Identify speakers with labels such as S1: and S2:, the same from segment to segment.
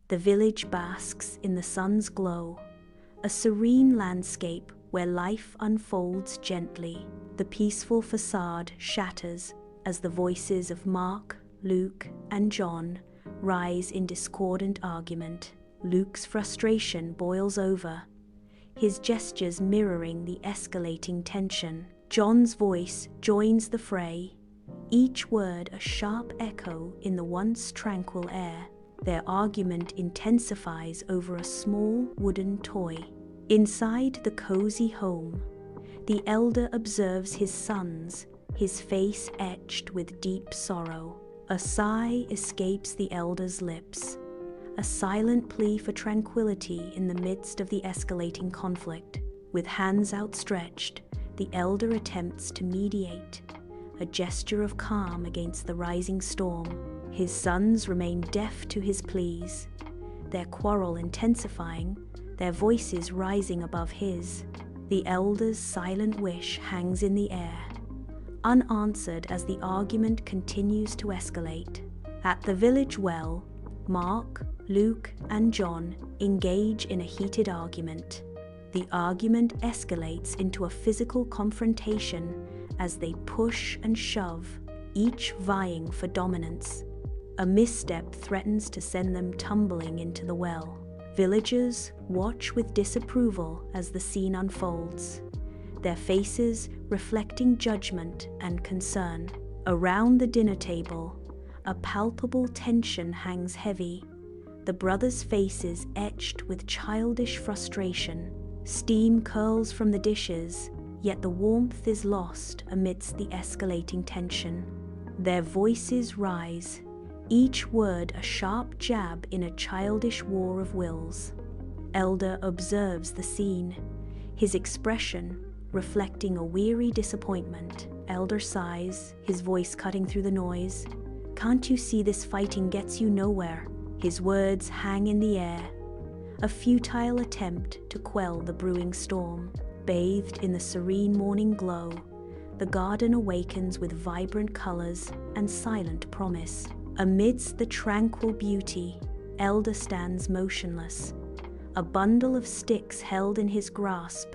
S1: The village basks in the sun's glow, a serene landscape where life unfolds gently. The peaceful facade shatters as the voices of Mark, Luke, and John rise in discordant argument. Luke's frustration boils over, his gestures mirroring the escalating tension. John's voice joins the fray, each word a sharp echo in the once tranquil air. Their argument intensifies over a small wooden toy. Inside the cozy home, the elder observes his sons, his face etched with deep sorrow. A sigh escapes the elder's lips, a silent plea for tranquility in the midst of the escalating conflict. With hands outstretched, the elder attempts to mediate, a gesture of calm against the rising storm. His sons remain deaf to his pleas, their quarrel intensifying, their voices rising above his. The elder's silent wish hangs in the air, unanswered as the argument continues to escalate. At the village well, Mark, Luke, and John engage in a heated argument. The argument escalates into a physical confrontation as they push and shove, each vying for dominance. A misstep threatens to send them tumbling into the well. Villagers watch with disapproval as the scene unfolds, their faces reflecting judgment and concern. Around the dinner table, a palpable tension hangs heavy, the brothers' faces etched with childish frustration. Steam curls from the dishes, yet the warmth is lost amidst the escalating tension. Their voices rise, each word a sharp jab in a childish war of wills. Elder observes the scene, his expression reflecting a weary disappointment. Elder sighs, his voice cutting through the noise. "Can't you see this fighting gets you nowhere?" His words hang in the air, a futile attempt to quell the brewing storm. Bathed in the serene morning glow, the garden awakens with vibrant colors and silent promise. Amidst the tranquil beauty, Elder stands motionless, a bundle of sticks held in his grasp,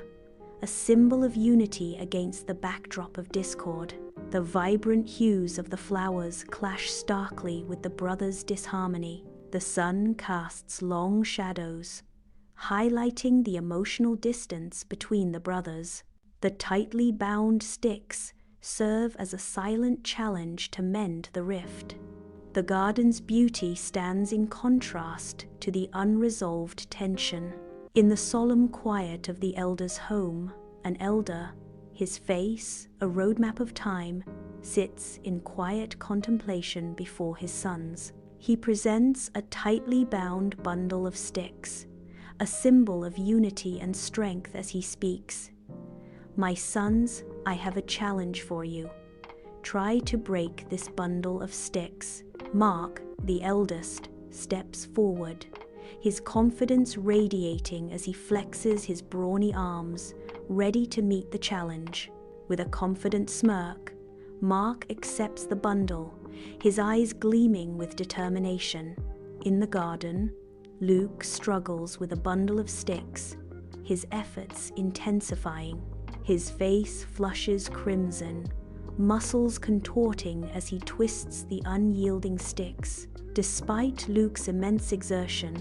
S1: a symbol of unity against the backdrop of discord. The vibrant hues of the flowers clash starkly with the brothers' disharmony. The sun casts long shadows, highlighting the emotional distance between the brothers. The tightly bound sticks serve as a silent challenge to mend the rift. The garden's beauty stands in contrast to the unresolved tension. In the solemn quiet of the elder's home, an elder, his face a roadmap of time, sits in quiet contemplation before his sons. He presents a tightly bound bundle of sticks, a symbol of unity and strength as he speaks. "My sons, I have a challenge for you. Try to break this bundle of sticks." Mark, the eldest, steps forward, his confidence radiating as he flexes his brawny arms, ready to meet the challenge. With a confident smirk, Mark accepts the bundle, his eyes gleaming with determination. In the garden, Luke struggles with a bundle of sticks, his efforts intensifying. His face flushes crimson, muscles contorting as he twists the unyielding sticks. Despite Luke's immense exertion,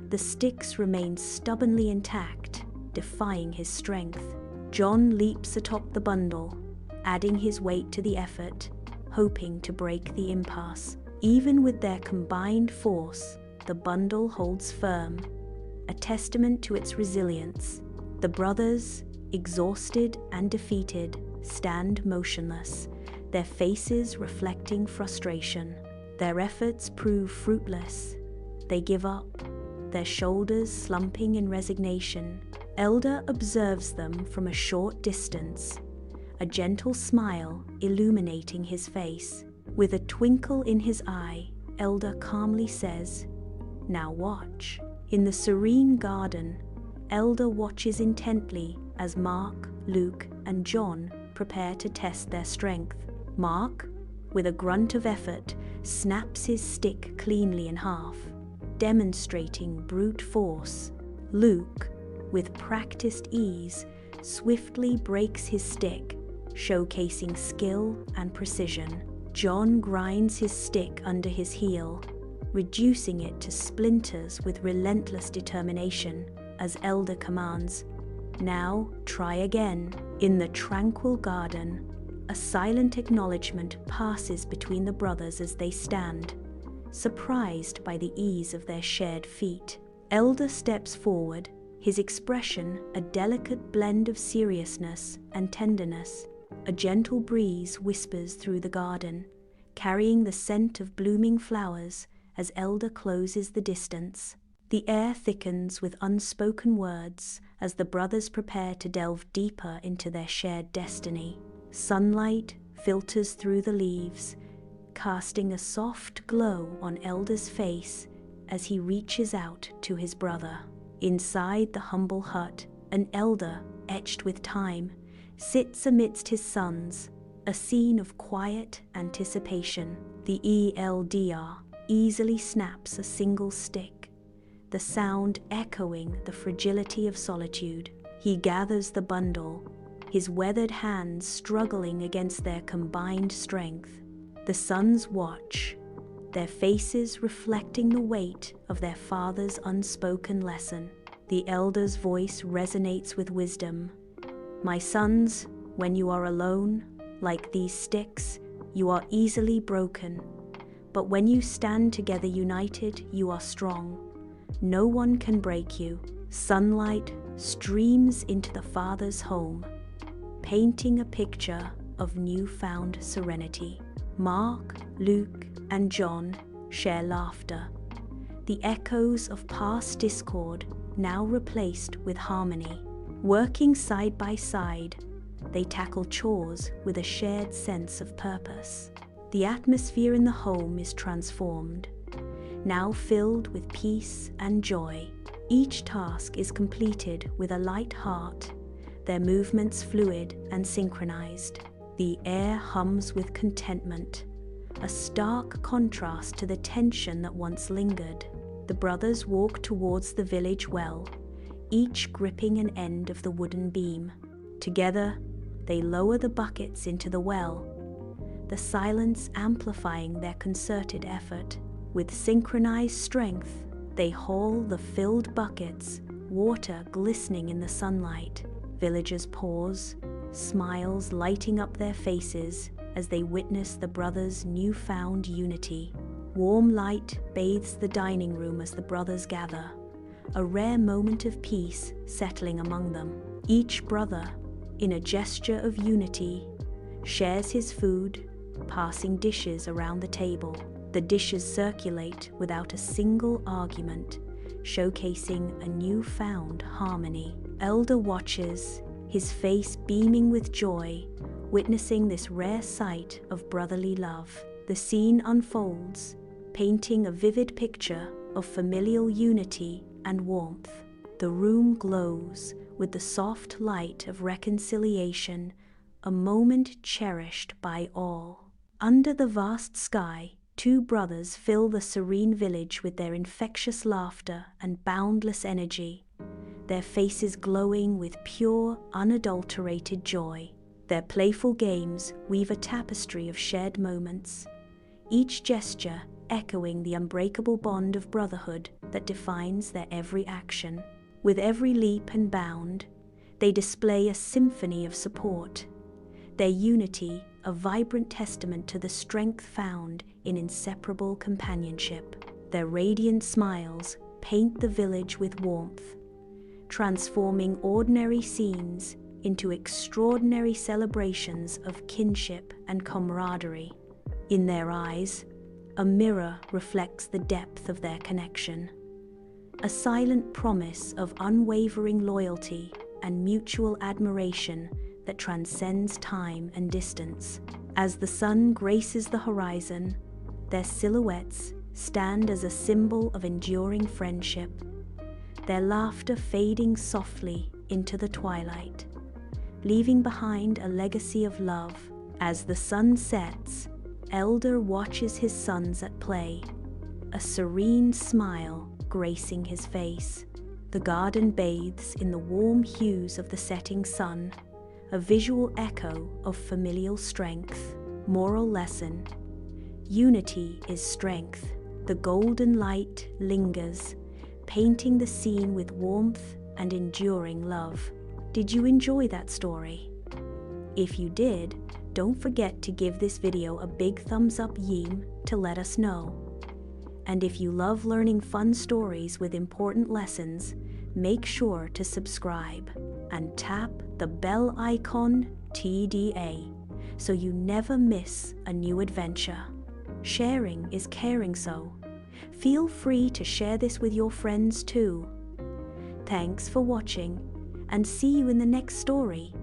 S1: the sticks remain stubbornly intact, defying his strength. John leaps atop the bundle, adding his weight to the effort, hoping to break the impasse. Even with their combined force, the bundle holds firm, a testament to its resilience. The brothers, exhausted and defeated, stand motionless, their faces reflecting frustration. Their efforts prove fruitless. They give up, their shoulders slumping in resignation. Elder observes them from a short distance, a gentle smile illuminating his face. With a twinkle in his eye, Elder calmly says, "Now watch." In the serene garden, Elder watches intently as Mark, Luke, and John prepare to test their strength. Mark, with a grunt of effort, snaps his stick cleanly in half, demonstrating brute force. Luke, with practiced ease, swiftly breaks his stick, showcasing skill and precision. John grinds his stick under his heel, reducing it to splinters with relentless determination, as Elder commands, "Now try again." In the tranquil garden, a silent acknowledgement passes between the brothers as they stand, surprised by the ease of their shared feat. Elder steps forward, his expression a delicate blend of seriousness and tenderness. A gentle breeze whispers through the garden, carrying the scent of blooming flowers as Elder closes the distance. The air thickens with unspoken words as the brothers prepare to delve deeper into their shared destiny. Sunlight filters through the leaves, casting a soft glow on Elder's face as he reaches out to his brother. Inside the humble hut, an elder, etched with time, sits amidst his sons, a scene of quiet anticipation. The ELDR easily snaps a single stick, the sound echoing the fragility of solitude. He gathers the bundle, his weathered hands struggling against their combined strength. The sons watch, their faces reflecting the weight of their father's unspoken lesson. The elder's voice resonates with wisdom. "My sons, when you are alone, like these sticks, you are easily broken. But when you stand together united, you are strong. No one can break you." Sunlight streams into the father's home, painting a picture of newfound serenity. Mark, Luke, and John share laughter, the echoes of past discord now replaced with harmony. Working side by side, they tackle chores with a shared sense of purpose. The atmosphere in the home is transformed, now filled with peace and joy. Each task is completed with a light heart, their movements fluid and synchronized. The air hums with contentment, a stark contrast to the tension that once lingered. The brothers walk towards the village well, each gripping an end of the wooden beam. Together, they lower the buckets into the well, the silence amplifying their concerted effort. With synchronized strength, they haul the filled buckets, water glistening in the sunlight. Villagers pause, smiles lighting up their faces as they witness the brothers' newfound unity. Warm light bathes the dining room as the brothers gather, a rare moment of peace settling among them. Each brother, in a gesture of unity, shares his food, passing dishes around the table. The dishes circulate without a single argument, showcasing a newfound harmony. Elder watches, his face beaming with joy, witnessing this rare sight of brotherly love. The scene unfolds, painting a vivid picture of familial unity and warmth. The room glows with the soft light of reconciliation, a moment cherished by all. Under the vast sky, two brothers fill the serene village with their infectious laughter and boundless energy, their faces glowing with pure, unadulterated joy. Their playful games weave a tapestry of shared moments, each gesture echoing the unbreakable bond of brotherhood that defines their every action. With every leap and bound, they display a symphony of support, their unity a vibrant testament to the strength found in inseparable companionship. Their radiant smiles paint the village with warmth, transforming ordinary scenes into extraordinary celebrations of kinship and camaraderie. In their eyes, a mirror reflects the depth of their connection, a silent promise of unwavering loyalty and mutual admiration that transcends time and distance. As the sun graces the horizon, their silhouettes stand as a symbol of enduring friendship, their laughter fading softly into the twilight, leaving behind a legacy of love. As the sun sets, Elder watches his sons at play, a serene smile gracing his face. The garden bathes in the warm hues of the setting sun, a visual echo of familial strength. Moral lesson: unity is strength. The golden light lingers, painting the scene with warmth and enduring love. Did you enjoy that story? If you did, don't forget to give this video a big thumbs up to let us know. And if you love learning fun stories with important lessons, make sure to subscribe and tap the bell icon TDA so you never miss a new adventure. Sharing is caring, so feel free to share this with your friends too. Thanks for watching, and see you in the next story.